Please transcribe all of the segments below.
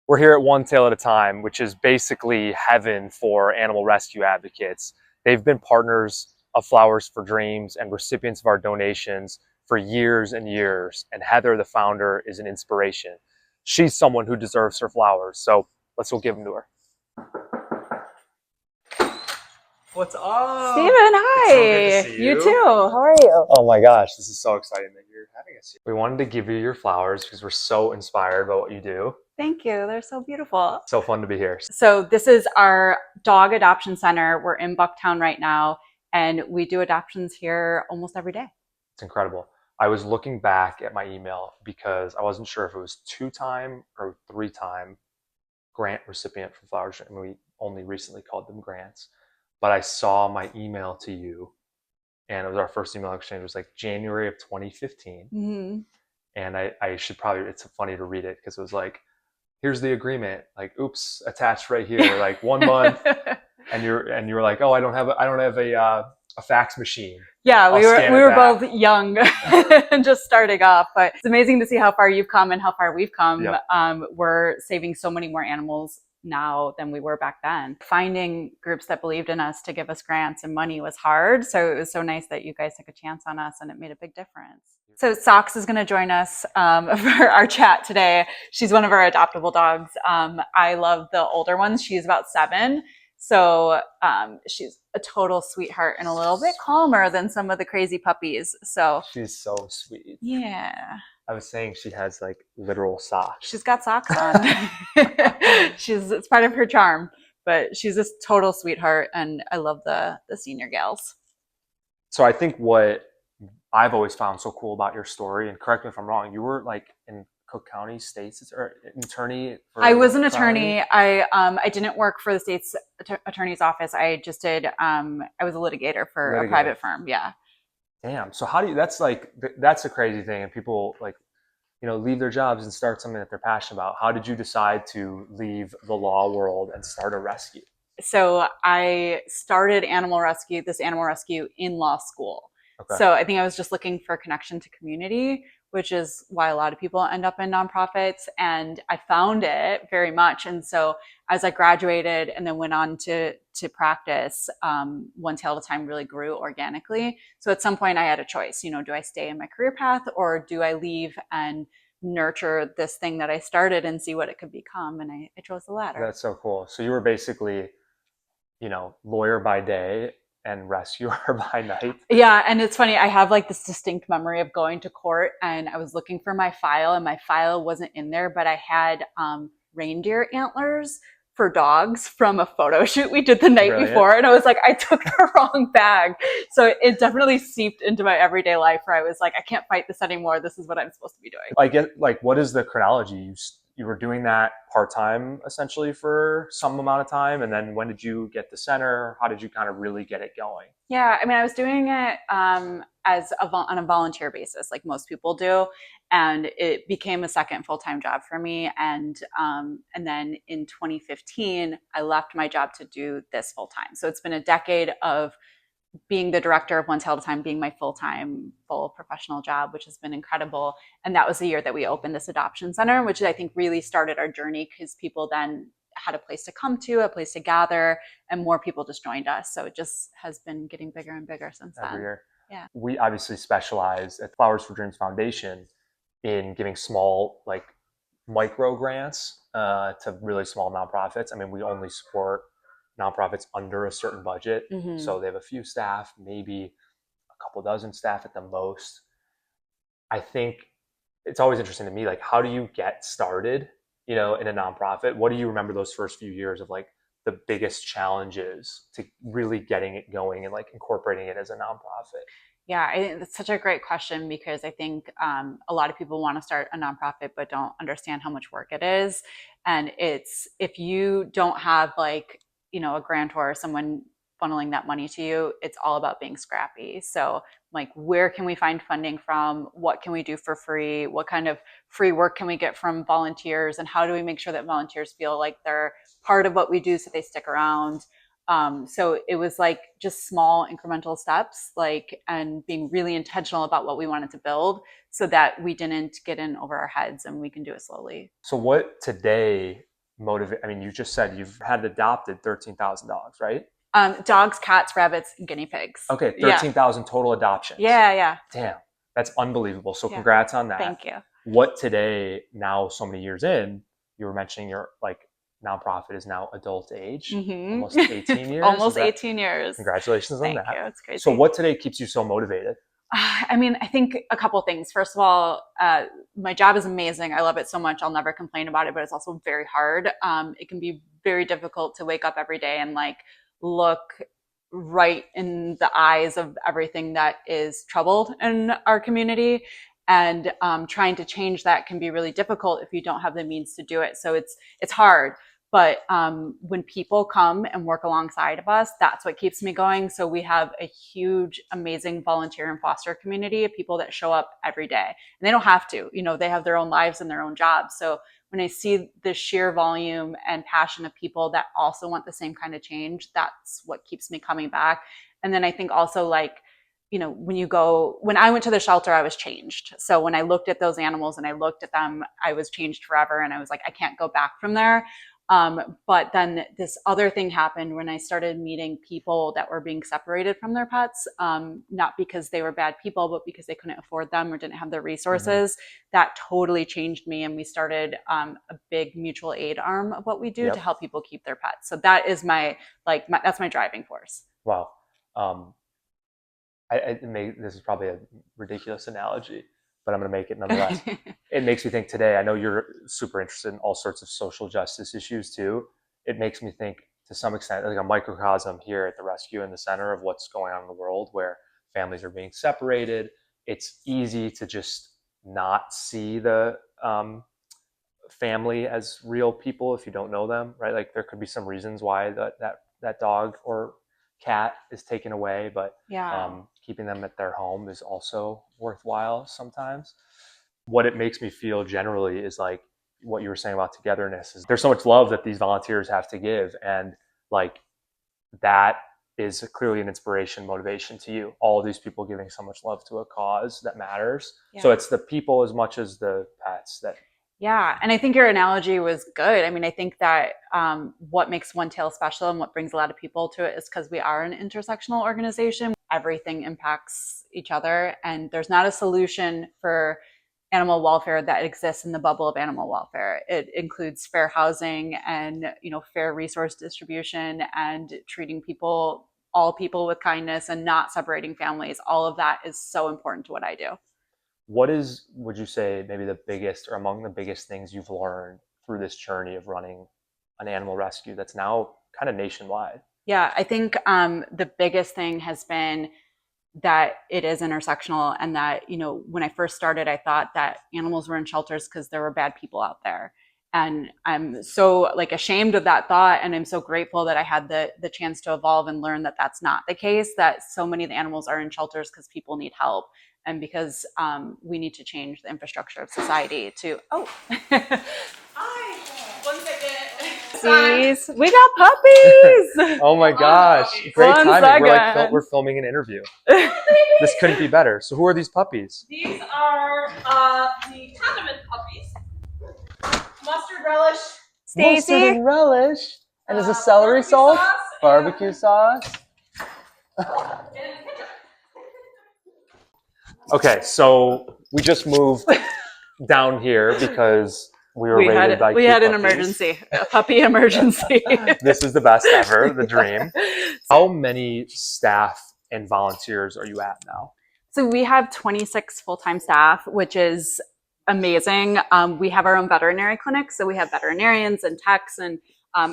We're here at One Tail at a Time, which is basically heaven for animal rescue advocates. They've been partners of Flowers for Dreams and recipients of our donations for years and years. And Heather, the founder, is an inspiration. She's someone who deserves her flowers. So let's go give them to her. What's up? Steven, hi. It's so good to see you. You too. How are you? Oh my gosh, this is so exciting that you're having us here. We wanted to give you your flowers because we're so inspired by what you do. Thank you. They're so beautiful. So fun to be here. So this is our dog adoption center. We're in Bucktown right now, and we do adoptions here almost every day. It's incredible. I was looking back at my email because I wasn't sure if it was 2-time or 3-time grant recipient from Flowers. And we only recently called them grants. But I saw my email to you, and it was our first email exchange. It was like January of 2015. Mm-hmm. And I should probably, it's funny to read it because it was like, here's the agreement, like, oops, attached right here, like 1 month. and you were like, oh, I don't have a fax machine. Yeah, we were both young and just starting off, but it's amazing to see how far you've come and how far we've come. Yep. We're saving so many more animals now than we were back then. Finding groups that believed in us to give us grants and money was hard. So it was so nice that you guys took a chance on us, and it made a big difference. So Socks is going to join us for our chat today. She's one of our adoptable dogs. I love the older ones. She's about 7. So she's a total sweetheart and a little bit calmer than some of the crazy puppies. So she's so sweet. Yeah. I was saying she has like literal socks. She's got socks on. It's part of her charm, but she's a total sweetheart, and I love the senior gals. So I think what I've always found so cool about your story, and correct me if I'm wrong, you were like in Cook County State's or an attorney? I was an attorney. I didn't work for the state's attorney's office. I just did, I was a litigator for a private firm. Yeah. Damn. So how do you, that's a crazy thing. And people like, leave their jobs and start something that they're passionate about. How did you decide to leave the law world and start a rescue? So I started this animal rescue in law school. Okay. So I think I was just looking for a connection to community, which is why a lot of people end up in nonprofits. And I found it very much. And so as I graduated and then went on to practice, One Tail at a Time really grew organically. So at some point I had a choice, do I stay in my career path or do I leave and nurture this thing that I started and see what it could become? And I chose the latter. That's so cool. So you were basically, lawyer by day and rescuer by night. Yeah. And it's funny, I have like this distinct memory of going to court and I was looking for my file and my file wasn't in there, but I had reindeer antlers for dogs from a photo shoot we did the night before. And I was like, I took the wrong bag. So it definitely seeped into my everyday life where I was like, I can't fight this anymore. This is what I'm supposed to be doing. What is the chronology? You were doing that part-time essentially for some amount of time. And then when did you get the center? How did you kind of really get it going? Yeah. I mean, I was doing it on a volunteer basis, like most people do. And it became a second full-time job for me. And then in 2015, I left my job to do this full-time. So it's been a decade of being the director of One Tail at a Time, being my full professional job, which has been incredible. And that was the year that we opened this adoption center, which I think really started our journey because people then had a place to come to, a place to gather, and more people just joined us. So it just has been getting bigger and bigger since then. Every year. Yeah. We obviously specialize at Flowers for Dreams Foundation in giving small, like micro grants to really small nonprofits. I mean, we only support nonprofits under a certain budget. Mm-hmm. So they have a few staff, maybe a couple dozen staff at the most. I think it's always interesting to me, like, how do you get started, in a nonprofit? What do you remember those first few years of like the biggest challenges to really getting it going and like incorporating it as a nonprofit? Yeah, I think that's such a great question because I think a lot of people want to start a nonprofit but don't understand how much work it is. And if you don't have like, a grantor or someone funneling that money to you, it's all about being scrappy. So like, where can we find funding from? What can we do for free? What kind of free work can we get from volunteers? And how do we make sure that volunteers feel like they're part of what we do so they stick around? So it was like just small incremental steps, and being really intentional about what we wanted to build so that we didn't get in over our heads and we can do it slowly. So what today motivate? I mean, you just said you've had adopted 13,000 dogs, right? Dogs, cats, rabbits, and guinea pigs. Okay, Yeah. 13,000 total adoptions. Yeah. Damn, that's unbelievable. So Yeah. congrats on that. Thank you. What today, now so many years in, you were mentioning your like nonprofit is now adult age, almost 18 years. Almost 18 years. Congratulations on that. Thank you. It's crazy. So what today keeps you so motivated? I mean, I think a couple things. First of all, my job is amazing. I love it so much. I'll never complain about it, but it's also very hard. It can be very difficult to wake up every day and like look right in the eyes of everything that is troubled in our community. And trying to change that can be really difficult if you don't have the means to do it. So it's hard. But when people come and work alongside of us, that's what keeps me going. So we have a huge, amazing volunteer and foster community of people that show up every day. And they don't have to, they have their own lives and their own jobs. So when I see the sheer volume and passion of people that also want the same kind of change, that's what keeps me coming back. And then I think also like, when I went to the shelter, I was changed. So when I looked at those animals and I looked at them, I was changed forever. And I was like, I can't go back from there. But then this other thing happened when I started meeting people that were being separated from their pets, not because they were bad people, but because they couldn't afford them or didn't have the resources. Mm-hmm. That totally changed me. And we started a big mutual aid arm of what we do to help people keep their pets. So that is that's my driving force. Wow. This is probably a ridiculous analogy, but I'm going to make it nonetheless. It makes me think today, I know you're super interested in all sorts of social justice issues too. It makes me think to some extent, like a microcosm here at the rescue in the center of what's going on in the world where families are being separated. It's easy to just not see the family as real people if you don't know them, right? Like there could be some reasons why that dog or cat is taken away, but keeping them at their home is also worthwhile sometimes. What it makes me feel generally is like what you were saying about togetherness is there's so much love that these volunteers have to give, and like that is clearly an inspiration, motivation to you. All of these people giving so much love to a cause that matters. So it's the people as much as the pets that. Yeah. And I think your analogy was good. I mean, I think that what makes One Tail special and what brings a lot of people to it is because we are an intersectional organization. Everything impacts each other. And there's not a solution for animal welfare that exists in the bubble of animal welfare. It includes fair housing and, fair resource distribution and treating all people with kindness and not separating families. All of that is so important to what I do. What would you say, maybe the biggest or among the biggest things you've learned through this journey of running an animal rescue that's now kind of nationwide? Yeah, I think the biggest thing has been that it is intersectional, and that, when I first started, I thought that animals were in shelters because there were bad people out there. And I'm so ashamed of that thought. And I'm so grateful that I had the chance to evolve and learn that that's not the case, that so many of the animals are in shelters because people need help. And because we need to change the infrastructure of society to, Hi, 1 second. Puppies. We got puppies. Oh my gosh. Great timing. We're filming an interview. This couldn't be better. So who are these puppies? These are the condiment puppies. Mustard relish. Stacy. Mustard and relish. And is a celery salt? Barbecue sauce. Okay, so we just moved down here because we were raided by We had an puppies. Emergency, a puppy emergency. This is the best ever, the dream. How many staff and volunteers are you at now? So we have 26 full-time staff, which is amazing. We have our own veterinary clinic, so we have veterinarians and techs and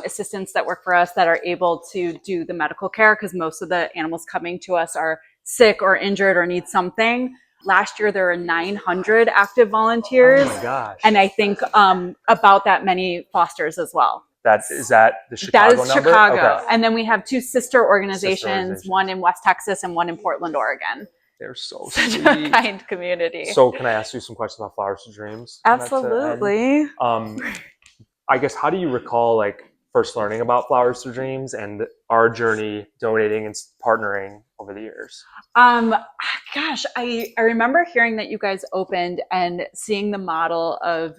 assistants that work for us that are able to do the medical care, because most of the animals coming to us are sick or injured or need something. Last year, there were 900 active volunteers. Oh my gosh. And I think about that many fosters as well. Is that the Chicago number? That is Chicago. Okay. And then we have two sister organizations, one in West Texas and one in Portland, Oregon. They're so Such sweet. a kind community. So can I ask you some questions about Flowers to Dreams? Absolutely. I guess, how do you recall first learning about Flowers for Dreams and our journey donating and partnering over the years? Um, Gosh, I remember hearing that you guys opened and seeing the model of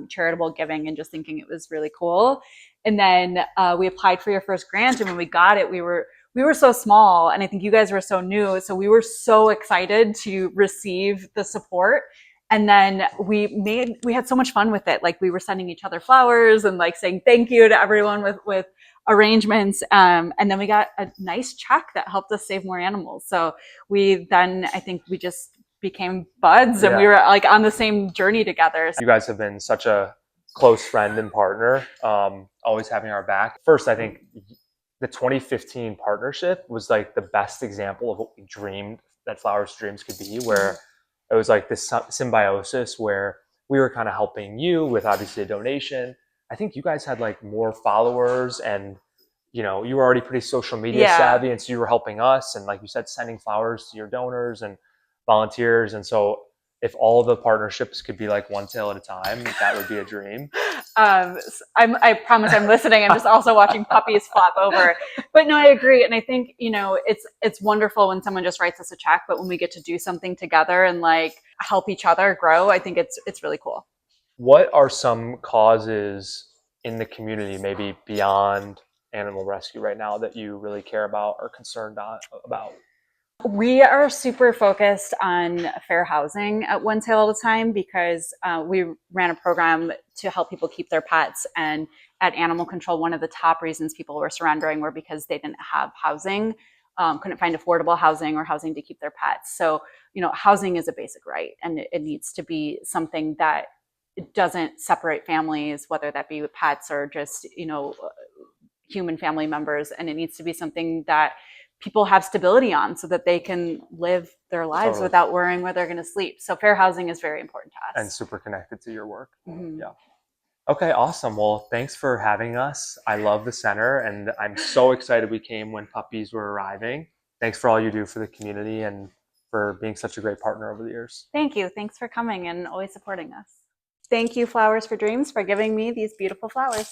charitable giving and just thinking it was really cool. And then we applied for your first grant, and when we got it, we were so small, and I think you guys were so new, so we were so excited to receive the support. And then we had so much fun with it. Like we were sending each other flowers and like saying thank you to everyone with arrangements. And then we got a nice check that helped us save more animals. So I think we just became buds, and we were like on the same journey together. You guys have been such a close friend and partner, always having our back. First, I think the 2015 partnership was like the best example of what we dreamed that Flowers for Dreams could be, where it was like this symbiosis where we were kind of helping you with obviously a donation. I think you guys had like more followers, and you were already pretty social media savvy, and so you were helping us, and like you said, sending flowers to your donors and volunteers. And so if all the partnerships could be like one sale at a time, that would be a dream. I promise I'm listening. I'm just also watching puppies flop over. But no, I agree. And I think, it's wonderful when someone just writes us a check, but when we get to do something together and like help each other grow, I think it's really cool. What are some causes in the community, maybe beyond animal rescue right now, that you really care about or concerned about? We are super focused on fair housing at One Tail at a Time because we ran a program to help people keep their pets. And at Animal Control, one of the top reasons people were surrendering were because they didn't have housing, couldn't find affordable housing or housing to keep their pets. So, housing is a basic right, and it needs to be something that doesn't separate families, whether that be with pets or just, human family members. And it needs to be something that people have stability on so that they can live their lives without worrying where they're going to sleep. So fair housing is very important to us. And super connected to your work. Mm-hmm. Yeah. Okay, awesome. Well, thanks for having us. I love the center, and I'm so excited we came when puppies were arriving. Thanks for all you do for the community and for being such a great partner over the years. Thank you. Thanks for coming and always supporting us. Thank you, Flowers for Dreams, for giving me these beautiful flowers.